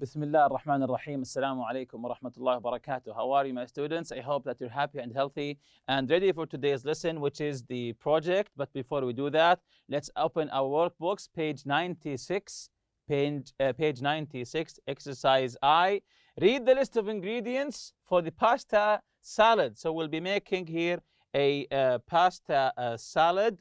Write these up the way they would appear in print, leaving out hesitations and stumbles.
Bismillah ar-Rahman ar-Rahim. Assalamu alaikum wa rahmatullahi wa barakatuh. How are you, my students? I hope that you're happy and healthy and ready for today's lesson, which is the project. But before we do that, let's open our workbooks, page 96, page 96, exercise I. Read the list of ingredients for the pasta salad. So we'll be making here a pasta salad.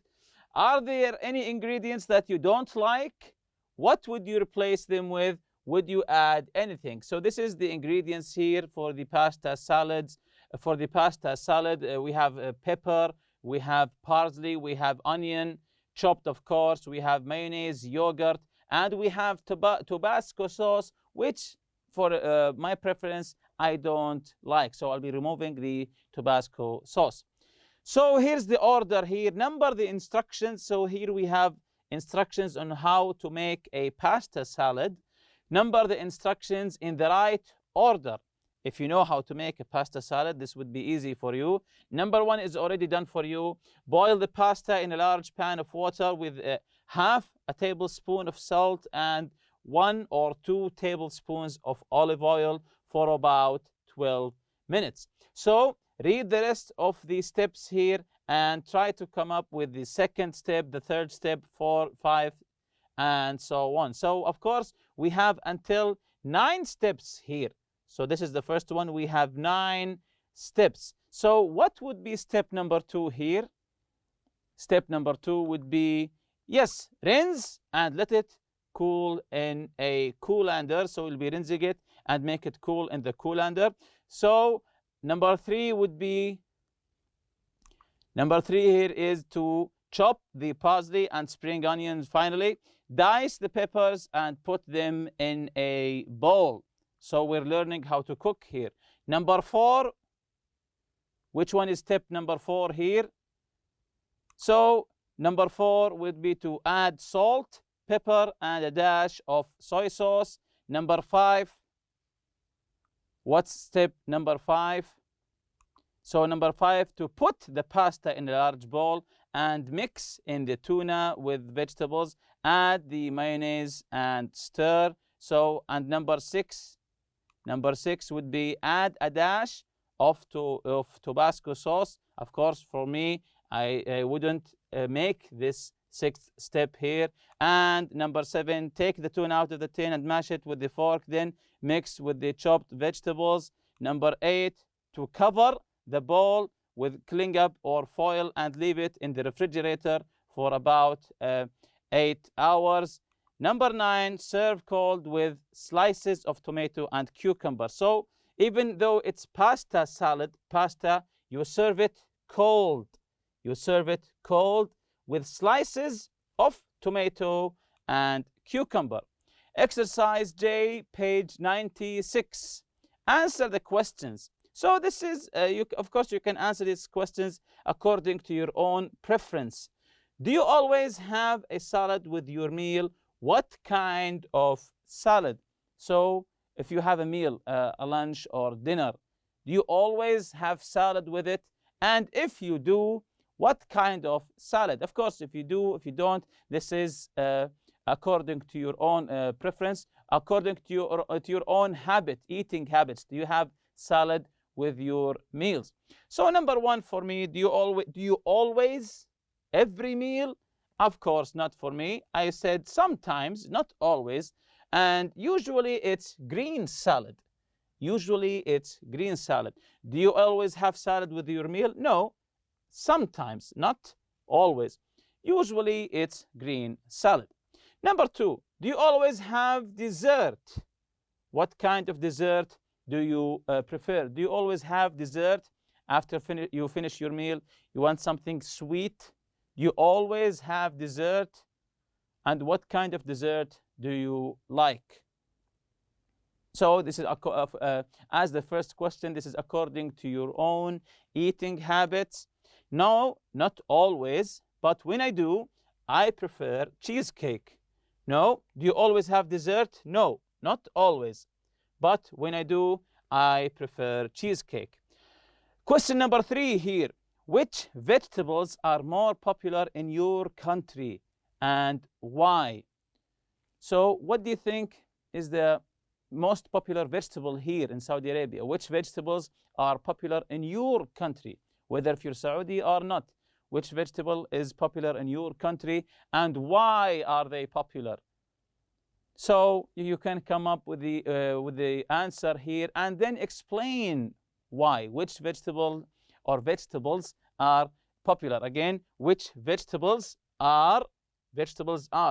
Are there any ingredients that you don't like? What would you replace them with? Would you add anything? So this is the ingredients here for the pasta salads. For the pasta salad, we have pepper, we have parsley, we have onion, chopped of course, we have mayonnaise, yogurt, and we have Tabasco sauce, which for my preference, I don't like. So I'll be removing the Tabasco sauce. So here's the order here. Number the instructions. So here we have instructions on how to make a pasta salad. Number the instructions in the right order. If you know how to make a pasta salad, this would be easy for you. Number one is already done for you. Boil the pasta in a large pan of water with half a tablespoon of salt and 1 or 2 tablespoons of olive oil for about 12 minutes. So read the rest of the steps here and try to come up with the second step, the third step, 4, 5, and so on. So of course we have until 9 steps here. So this is the first one. We have 9 steps. So what would be step number 2 here? Step number 2 would be, yes, rinse and let it cool in a colander. So we'll be rinsing it and make it cool in the colander. So number 3 would be, number 3 here is to chop the parsley and spring onions. Finally, dice the peppers and put them in a bowl. So we're learning how to cook here. Number 4, which one is step number 4 here? So number 4 would be to add salt, pepper, and a dash of soy sauce. Number 5, what's step number 5? So number 5, to put the pasta in a large bowl and mix in the tuna with vegetables, add the mayonnaise and stir. So, and number 6 would be add a dash of Tabasco sauce. Of course, for me, I wouldn't make this 6th step here. And number 7, take the tuna out of the tin and mash it with the fork, then mix with the chopped vegetables. Number 8, to cover the bowl with cling up or foil and leave it in the refrigerator for about 8 hours. Number 9, serve cold with slices of tomato and cucumber. So even though it's pasta salad, pasta, you serve it cold. You serve it cold with slices of tomato and cucumber. Exercise J, page 96. Answer the questions. So this is, of course, you can answer these questions according to your own preference. Do you always have a salad with your meal? What kind of salad? So if you have a meal, a lunch or dinner, do you always have salad with it? And if you do, what kind of salad? Of course, if you do, if you don't, this is according to your own preference, according to your own habit, eating habits. Do you have salad with your meals? So number 1 for me, do you always every meal? Of course not for me. I said sometimes, not always, and usually it's green salad. Usually it's green salad. Do you always have salad with your meal? No, sometimes, not always. Usually it's green salad. Number 2, do you always have dessert? What kind of dessert do you prefer? Do you always have dessert after you finish your meal? You want something sweet? You always have dessert? And what kind of dessert do you like? So this is, as the first question, this is according to your own eating habits. No, not always, but when I do, I prefer cheesecake. No, do you always have dessert? No, not always. But when I do, I prefer cheesecake. Question number 3 here. Which vegetables are more popular in your country and why? So what do you think is the most popular vegetable here in Saudi Arabia? Which vegetables are popular in your country, whether if you're Saudi or not? Which vegetable is popular in your country and why are they popular? So you can come up with the answer here and then explain why. Which vegetable or vegetables are popular? Again, which vegetables are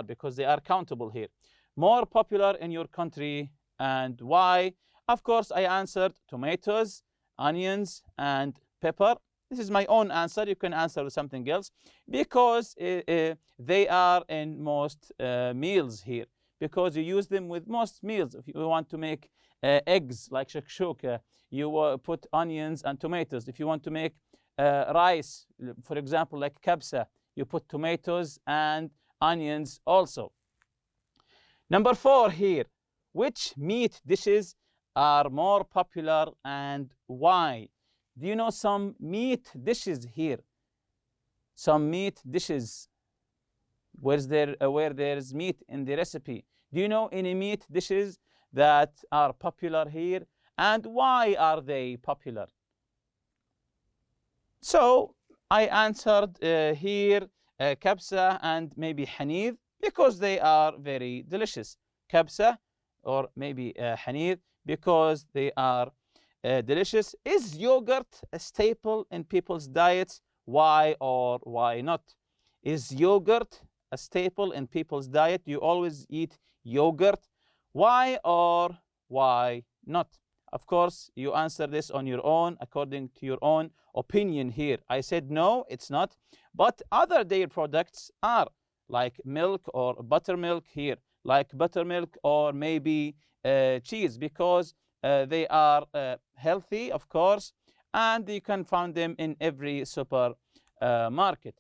because they are countable here. More popular in your country and why? Of course, I answered tomatoes, onions, and pepper. This is my own answer. You can answer with something else because they are in most meals here. Because you use them with most meals. If you want to make eggs like shakshuka, you put onions and tomatoes. If you want to make rice, for example, like kabsa, you put tomatoes and onions also. Number 4 here. Which meat dishes are more popular and why? Do you know some meat dishes here? Some meat dishes. Where there's meat in the recipe. Do you know any meat dishes that are popular here? And why are they popular? So I answered here kabsa and maybe hanid because they are very delicious. Kabsa or maybe hanid because they are delicious. Is yogurt a staple in people's diets? Why or why not? Is yogurt a staple in people's diet? You always eat yogurt. Why or why not? Of course, you answer this on your own, according to your own opinion here. I said no, it's not. But other dairy products are like milk or buttermilk here, like buttermilk or maybe cheese, because they are healthy, of course, and you can find them in every supermarket.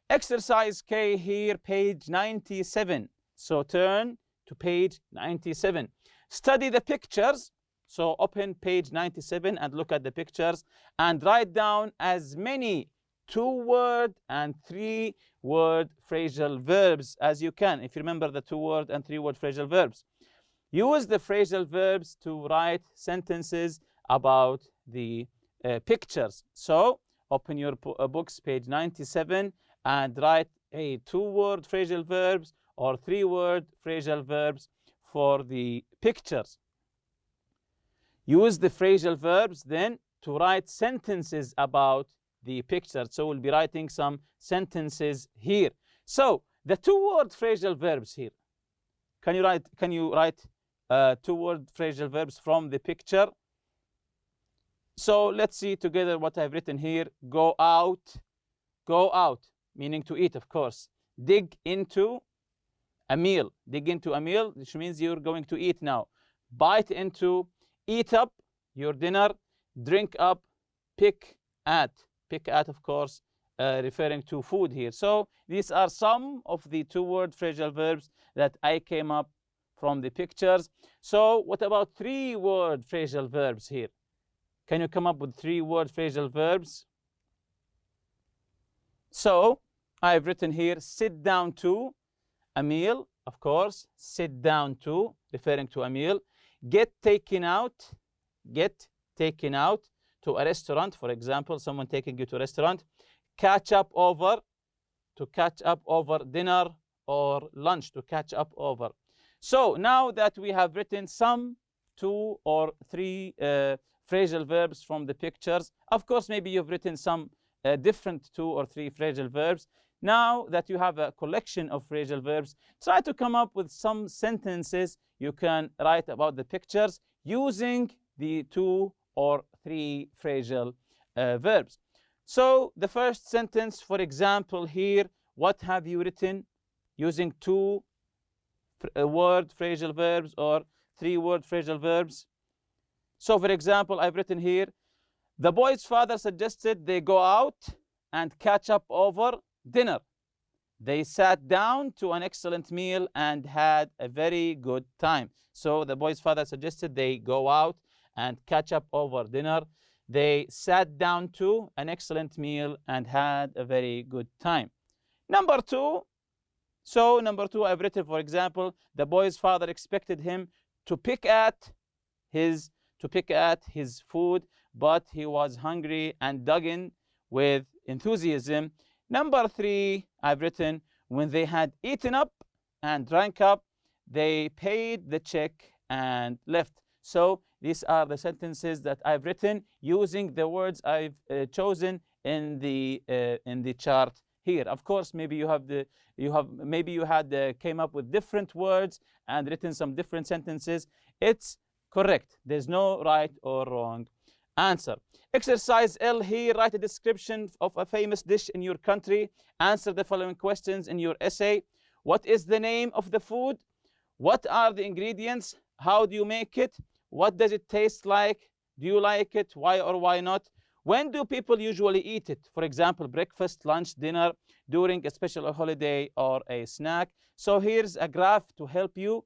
Exercise K here, page 97. So turn to page 97. Study the pictures. So open page 97 and look at the pictures and write down as many 2-word and 3-word phrasal verbs as you can. If you remember the 2-word and 3-word phrasal verbs. Use the phrasal verbs to write sentences about the pictures. So open your books, page 97, and write a 2-word phrasal verbs or 3-word phrasal verbs for the pictures. Use the phrasal verbs then to write sentences about the picture. So we'll be writing some sentences here. So the 2-word phrasal verbs here. Can you write 2-word phrasal verbs from the picture? So let's see together what I've written here. Go out, meaning to eat, of course. Dig into a meal, which means you're going to eat now. Bite into, eat up your dinner, drink up, pick at, of course, referring to food here. So these are some of the 2-word phrasal verbs that I came up from the pictures. So what about 3-word phrasal verbs here? Can you come up with 3-word phrasal verbs? So I've written here, sit down to a meal, of course, sit down to, referring to a meal. Get taken out to a restaurant, for example, someone taking you to a restaurant. Catch up over, to catch up over dinner or lunch, to catch up over. So now that we have written some 2 or 3 phrasal verbs from the pictures, of course, maybe you've written some different 2 or 3 phrasal verbs. Now that you have a collection of phrasal verbs, try to come up with some sentences you can write about the pictures using the 2 or 3 phrasal verbs. So the first sentence, for example, here, what have you written using 2-word phrasal verbs or 3-word phrasal verbs? So for example, I've written here, the boy's father suggested they go out and catch up over dinner. They sat down to an excellent meal and had a very good time. So the boy's father suggested they go out and catch up over dinner. They sat down to an excellent meal and had a very good time. Number 2. So number 2, I've written, for example, the boy's father expected him to pick at to pick at his food, but he was hungry and dug in with enthusiasm. Number 3, I've written, when they had eaten up and drank up, they paid the check and left. So these are the sentences that I've written using the words I've chosen in the chart here. Of course, maybe you had came up with different words and written some different sentences. It's correct. There's no right or wrong answer. Exercise L here, write a description of a famous dish in your country. Answer the following questions in your essay. What is the name of the food? What are the ingredients? How do you make it? What does it taste like? Do you like it? Why or why not? When do people usually eat it? For example, breakfast, lunch, dinner, during a special holiday or a snack. So here's a graph to help you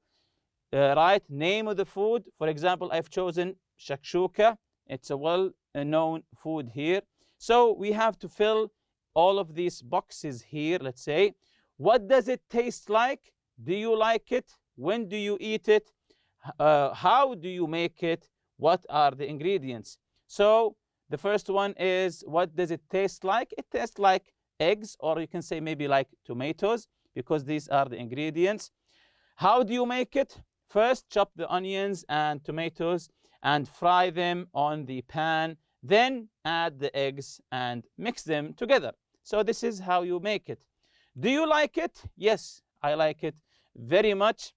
write name of the food. For example, I've chosen shakshuka. It's a well-known food here. So we have to fill all of these boxes here. Let's say, what does it taste like? Do you like it? When do you eat it? How do you make it? What are the ingredients? So the first one is, what does it taste like? It tastes like eggs, or you can say maybe like tomatoes, because these are the ingredients. How do you make it? First, chop the onions and tomatoes and fry them on the pan. Then add the eggs and mix them together. So this is how you make it. Do you like it? Yes, I like it very much.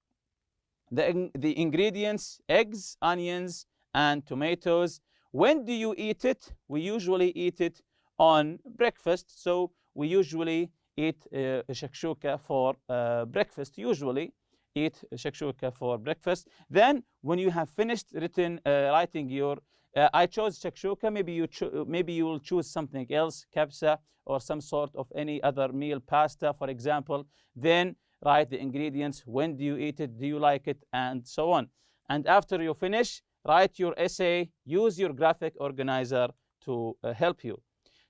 The ingredients: eggs, onions, and tomatoes. When do you eat it? We usually eat it on breakfast. So we usually eat shakshuka for breakfast. Usually eat shakshuka for breakfast. Then when you have finished writing your, I chose shakshuka. Maybe you will choose something else, kabsa or some sort of any other meal, pasta, for example. Then write the ingredients. When do you eat it? Do you like it? And so on. And after you finish, write your essay. Use your graphic organizer to help you.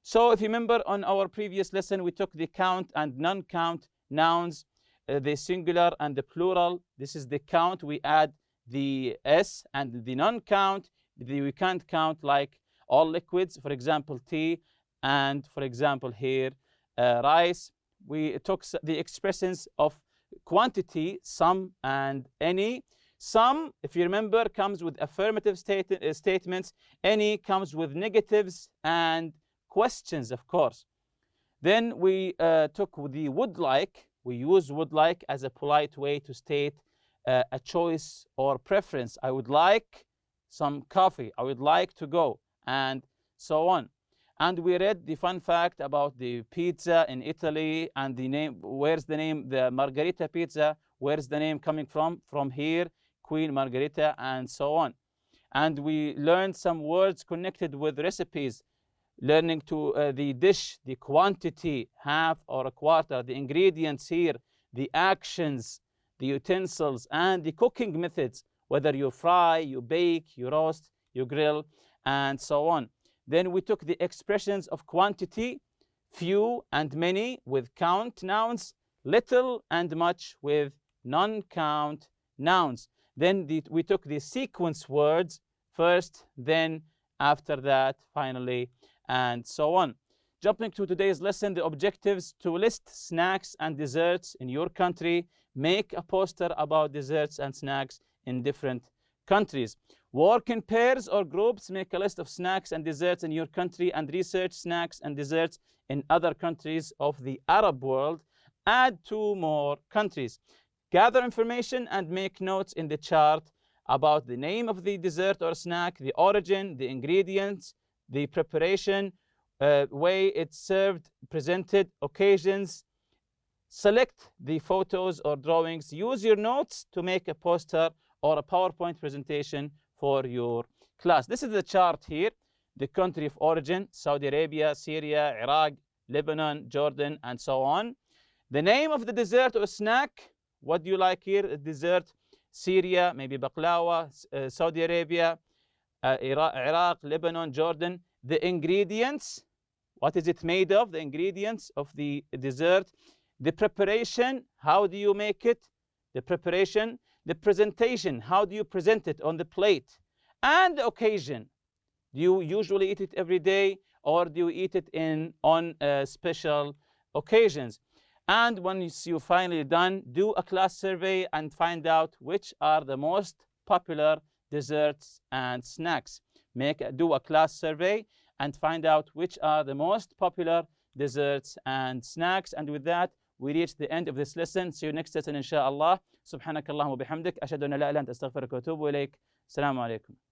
So if you remember, on our previous lesson, we took the count and non-count nouns, the singular and the plural. This is the count. We add the S, and the non-count, we can't count like all liquids, for example, tea, and for example here, rice. We took the expressions of quantity, some and any. Some, if you remember, comes with affirmative statements. Any comes with negatives and questions, of course. Then we took the would like. We use would like as a polite way to state a choice or preference. I would like some coffee. I would like to go, and so on. And we read the fun fact about the pizza in Italy and the name. Where's the name? The Margherita pizza. Where's the name coming from? From here, Queen Margherita, and so on. And we learned some words connected with recipes, learning to the dish, the quantity, half or a quarter, the ingredients here, the actions, the utensils, and the cooking methods, whether you fry, you bake, you roast, you grill, and so on. Then we took the expressions of quantity, few and many with count nouns, little and much with non-count nouns. Then we took the sequence words first, then after that, finally, and so on. Jumping to today's lesson, the objectives: to list snacks and desserts in your country, make a poster about desserts and snacks in different countries. Work in pairs or groups, make a list of snacks and desserts in your country and research snacks and desserts in other countries of the Arab world. Add 2 more countries. Gather information and make notes in the chart about the name of the dessert or snack, the origin, the ingredients, the preparation, way it's served, presented, occasions. Select the photos or drawings. Use your notes to make a poster or a PowerPoint presentation for your class. This is the chart here. The country of origin: Saudi Arabia, Syria, Iraq, Lebanon, Jordan, and so on. The name of the dessert or snack. What do you like here? Dessert: Syria, maybe baklava, Saudi Arabia, Iraq, Lebanon, Jordan. The ingredients: what is it made of? The ingredients of the dessert. The preparation: how do you make it? The preparation. The presentation: how do you present it on the plate? and the occasion. Do you usually eat it every day, or do you eat it on special occasions? And once you're finally done, do a class survey and find out which are the most popular desserts and snacks. Do a class survey and find out which are the most popular desserts and snacks. And with that, we reach the end of this lesson. See you next lesson, inshallah. سبحانك اللهم وبحمدك أشهد أن لا إله إلا أنت أستغفرك وأتوب إليك. السلام عليكم.